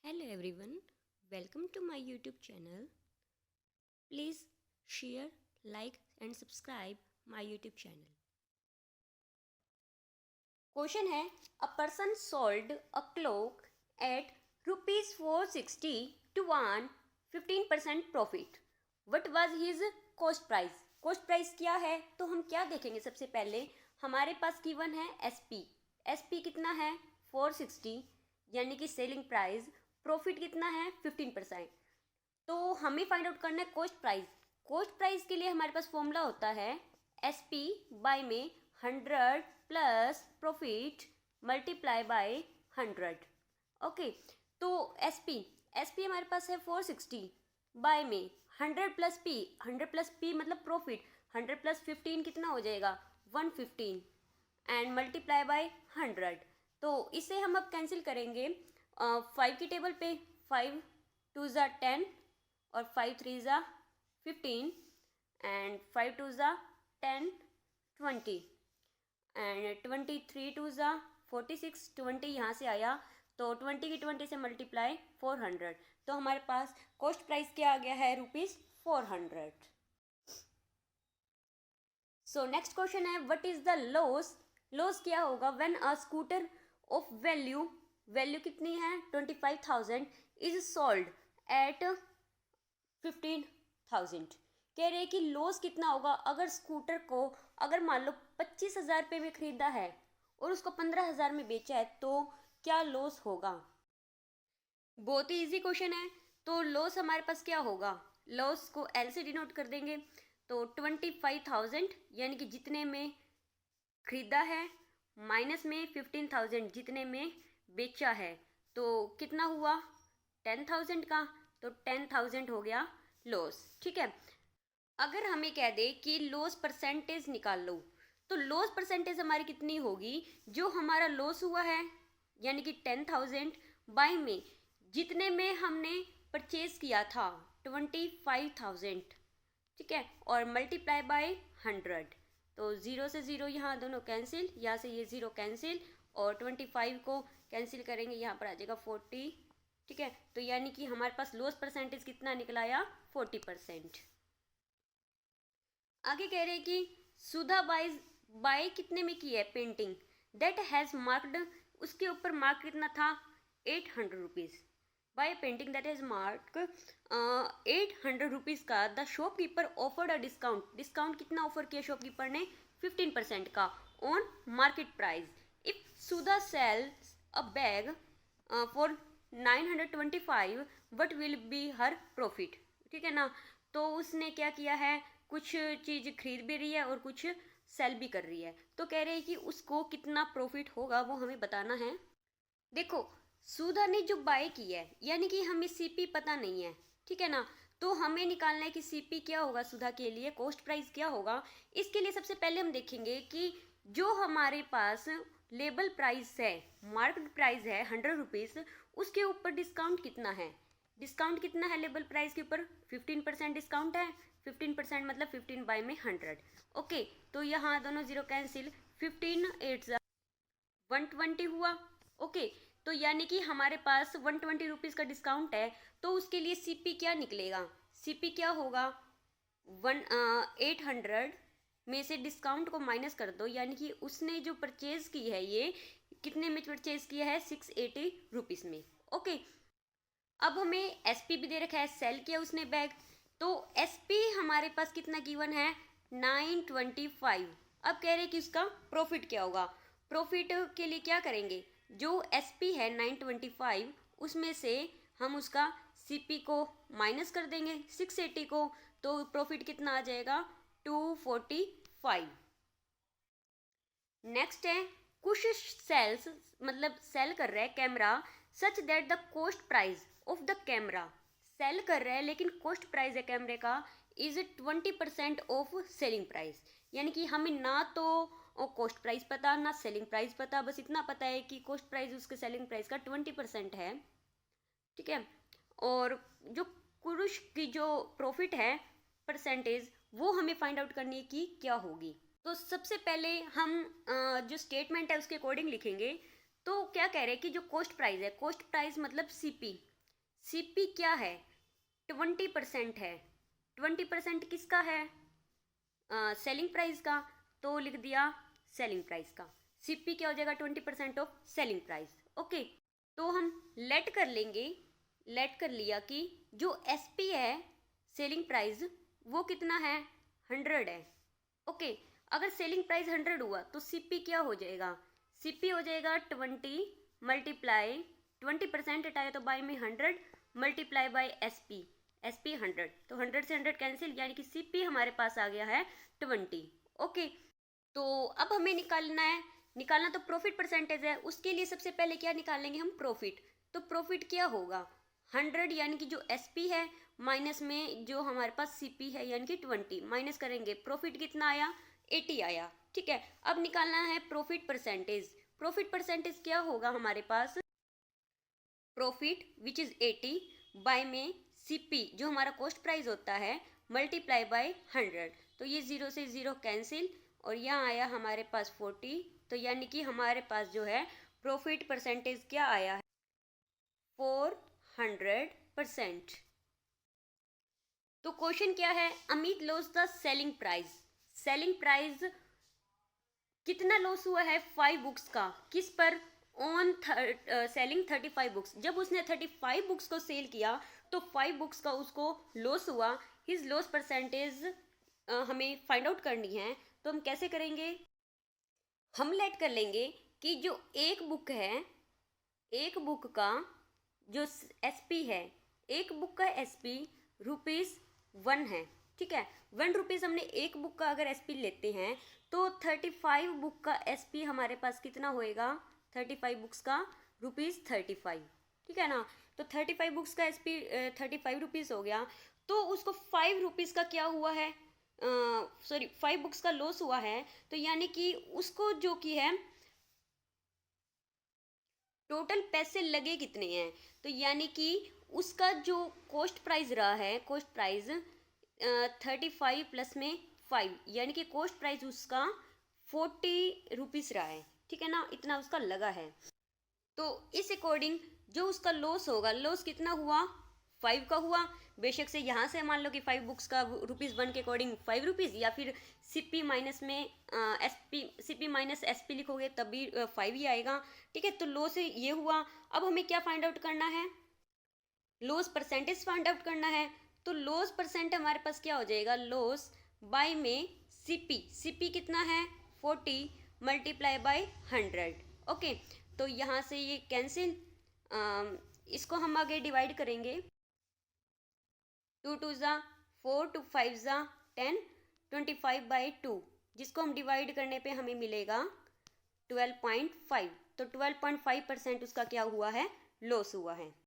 Hello everyone, welcome to my YouTube channel. Please share, like and subscribe my YouTube channel. Question है, a person sold a cloak at rupees 460 to earn 15% profit. What was his cost price? Cost price क्या है? तो हम क्या देखेंगे? सबसे पहले हमारे पास गिवन है SP. SP कितना है? 460 यानी कि सेलिंग प्राइस. प्रॉफिट कितना है? 15%. तो हमें फाइंड आउट करना है कोस्ट प्राइस. कोस्ट प्राइस के लिए हमारे पास फॉर्मूला होता है SP बाय में 100 plus profit multiply by 100. Okay, तो SP हमारे पास है 460 बाय में 100 प्लस P. 100 प्लस P मतलब प्रॉफिट. 100 प्लस 15 कितना हो जाएगा? 115 एंड मल्टीप्लाई बाय 100. तो इसे हम अब कैंसिल करेंगे 5 की टेबल पे. 5 2 ज़ा 10 और 5 3 ज़ा 15 एंड 5 2 ज़ा 10 20 एंड 23 2 ज़ा 46. 20 यहाँ से आया तो 20 की 20 से मल्टीप्लाई 400. तो हमारे पास कॉस्ट प्राइस क्या आ गया है? ₹400. सो नेक्स्ट क्वेश्चन है, what is the loss? Loss क्या होगा when a scooter of value कितनी है? 25,000 इज सोल्ड एट 15,000. कह रहे हैं कि लॉस कितना होगा अगर स्कूटर को, अगर मान लो 25,000 रुपये में खरीदा है और उसको 15,000 में बेचा है, तो क्या लॉस होगा? बहुत ही इजी क्वेश्चन है. तो लॉस हमारे पास क्या होगा? लॉस को L से डिनोट कर देंगे. तो 25,000 यानी कि जितने में खरीदा है माइनस में 15,000 जितने में बेचा है, तो कितना हुआ? 10,000 का. तो 10,000 हो गया लॉस. ठीक है. अगर हमें कह दे कि लॉस परसेंटेज निकाल लो, तो लॉस परसेंटेज हमारी कितनी होगी? जो हमारा लॉस हुआ है यानी कि 10,000 बाय में जितने में हमने परचेज किया था 25,000. ठीक है, और मल्टीप्लाई बाय 100. तो 0 से 0 यहाँ दोनों कैंसिल, यहाँ से ये 0 कैंसिल और 25 को कैंसिल करेंगे, यहाँ पर आ जाएगा 40. ठीक है, तो यानी कि हमारे पास लॉस परसेंटेज कितना निकल आया? 40%. आगे कह रहे हैं कि सुधा बाय कितने में की है पेंटिंग? दैट हैज़ मार्क्ड, उसके ऊपर मार्क कितना था? 800 rupees. Buy painting that has mark 800 rupees का. The shopkeeper offered a discount. Discount कितना ऑफर किया शॉपकीपर ने? 15% का on market price. If Sudha sells a bag for 925 what will be her profit. ठीक है ना. तो उसने क्या किया है? कुछ चीज़ खरीद भी रही है और कुछ सेल भी कर रही है. तो कह रहे हैं कि उसको कितना प्रॉफिट होगा वो हमें बताना है. देखो, सुधा ने जो बाय की है यानी कि हमें CP पता नहीं है. ठीक है ना. तो हमें निकालना है कि CP क्या होगा सुधा के लिए, कॉस्ट प्राइस क्या होगा. इसके लिए सबसे पहले हम देखेंगे कि जो हमारे पास लेबल प्राइस है, मार्केट प्राइस है 100 रुपीज़, उसके ऊपर डिस्काउंट कितना है? डिस्काउंट कितना है लेबल प्राइस के ऊपर? 15% डिस्काउंट है. 15% मतलब 15 बाय में 100. ओके, तो यहाँ दोनों जीरो कैंसिल. 15 8 120 हुआ. ओके, तो यानी कि हमारे पास 120 रुपीज़ का डिस्काउंट है. तो उसके लिए CP क्या निकलेगा? CP क्या होगा? 800 में से डिस्काउंट को माइनस कर दो, यानी कि उसने जो परचेज की है ये कितने में परचेज किया है? 680 रुपीज़ में. ओके, अब हमें SP भी दे रखा है, सेल किया उसने बैग. तो SP हमारे पास कितना गिवन है? 925. अब कह रहे हैं कि उसका प्रॉफिट क्या होगा. प्रॉफिट के लिए क्या करेंगे? जो SP है 925 उसमें से हम उसका CP को माइनस कर देंगे 680 को. तो प्रॉफिट कितना आ जाएगा? 245. नेक्स्ट है, कुछ सेल्स मतलब सेल कर रहा है camera such that the cost price of the camera. Sale कर रहा है लेकिन कॉस्ट प्राइस है कैमरे का इज 20% ऑफ सेलिंग प्राइस. यानी कि हमें ना तो कॉस्ट प्राइस पता ना सेलिंग प्राइस पता, बस इतना पता है कि कॉस्ट प्राइस उसके सेलिंग प्राइस का 20% है. ठीक है, और जो कुरुश की जो प्रॉफिट है परसेंटेज वो हमें फाइंड आउट करनी है कि क्या होगी. तो सबसे पहले हम जो स्टेटमेंट है उसके अकॉर्डिंग लिखेंगे. तो क्या कह रहे हैं कि जो कॉस्ट प्राइस है, कॉस्ट प्राइस मतलब CP. सीपी क्या है, 20% है। 20% किसका है, सेलिंग प्राइस का, तो लिख दिया सेलिंग प्राइस का। सीपी क्या हो जाएगा, 20% ऑफ सेलिंग प्राइस। ओके, तो हम लेट कर लेंगे, लेट कर लिया कि जो एसपी है सेलिंग प्राइस वो कितना है, 100 है। ओके, अगर सेलिंग प्राइस 100 हुआ तो सीपी क्या हो जाएगा, सीपी हो जाएगा 20 मल्टीप्लाई 20% हटाया तो बाय में 100 मल्टीप्लाई बाय एसपी, एसपी 100, तो 100 से 100 कैंसिल, यानी कि सीपी हमारे पास आ गया है 20। ओके, तो अब हमें निकालना तो प्रॉफिट परसेंटेज है, उसके लिए सबसे पहले क्या निकालेंगे हम, प्रॉफिट। तो प्रॉफिट क्या होगा, 100 यानी कि जो एसपी है माइनस में जो हमारे पास सीपी है यानी कि 20 माइनस करेंगे, प्रॉफिट कितना आया, 80 आया। ठीक है, अब निकालना है प्रॉफिट परसेंटेज। प्रॉफिट परसेंटेज क्या होगा हमारे पास, प्रॉफिट विच इज 80 बाय में सीपी जो हमारा कॉस्ट प्राइस होता है मल्टीप्लाई बाय 100, तो ये 0 से 0 कैंसिल और यहाँ आया हमारे पास 40, तो यानी कि हमारे पास जो है प्रॉफिट परसेंटेज क्या आया है, 400%। तो क्वेश्चन क्या है, Amit loss the selling price, selling price कितना लॉस हुआ है, 5 बुक्स का, किस पर, ऑन सेलिंग 35 बुक्स। जब उसने 35 बुक्स को सेल किया तो 5 बुक्स का उसको लॉस हुआ। हिज लॉस परसेंटेज हमें फाइंड आउट करनी है, तो हम कैसे करेंगे, हम लेट कर लेंगे कि जो एक बुक है, एक बुक का जो एसपी है, एक बुक का एसपी ₹1 है। ठीक है, ₹1 हमने एक बुक का अगर एसपी लेते हैं तो 35 बुक का एसपी हमारे पास कितना होएगा, 35 बुक्स का ₹35। ठीक है ना, तो 35 बुक्स का एसपी ₹35 हो गया, तो उसको ₹5 का क्या हुआ है, सॉरी 5 बुक्स का लॉस हुआ है, तो यानी कि उसको जो कि है टोटल पैसे लगे कितने हैं, तो यानी कि उसका जो कॉस्ट प्राइस रहा है, कॉस्ट प्राइस 35 प्लस में 5, यानी कि कॉस्ट प्राइस उसका ₹40 रहा है। ठीक है ना, इतना उसका लगा है, तो इस अकॉर्डिंग जो उसका लॉस होगा, लॉस कितना हुआ, 5 का हुआ। बेशक से यहाँ से मान लो कि 5 बुक्स का ₹1 के अकॉर्डिंग ₹5, या फिर सीपी माइनस में एसपी, सीपी माइनस एसपी लिखोगे तब भी 5 ही आएगा। ठीक है, तो लॉस ये हुआ। अब हमें क्या फाइंड आउट करना है, लॉस परसेंटेज फाइंड आउट करना है। तो लॉस परसेंट हमारे पास क्या हो जाएगा, लॉस बाय में सीपी, सीपी कितना है 40 मल्टीप्लाई बाय 100। ओके, तो यहाँ से ये कैंसिल, इसको हम आगे डिवाइड करेंगे, 2 2 ज़ा 4, 2 5 ज़ा 10, 25/2, जिसको हम डिवाइड करने पे हमें मिलेगा 12.5, तो 12.5% उसका क्या हुआ है, लॉस हुआ है।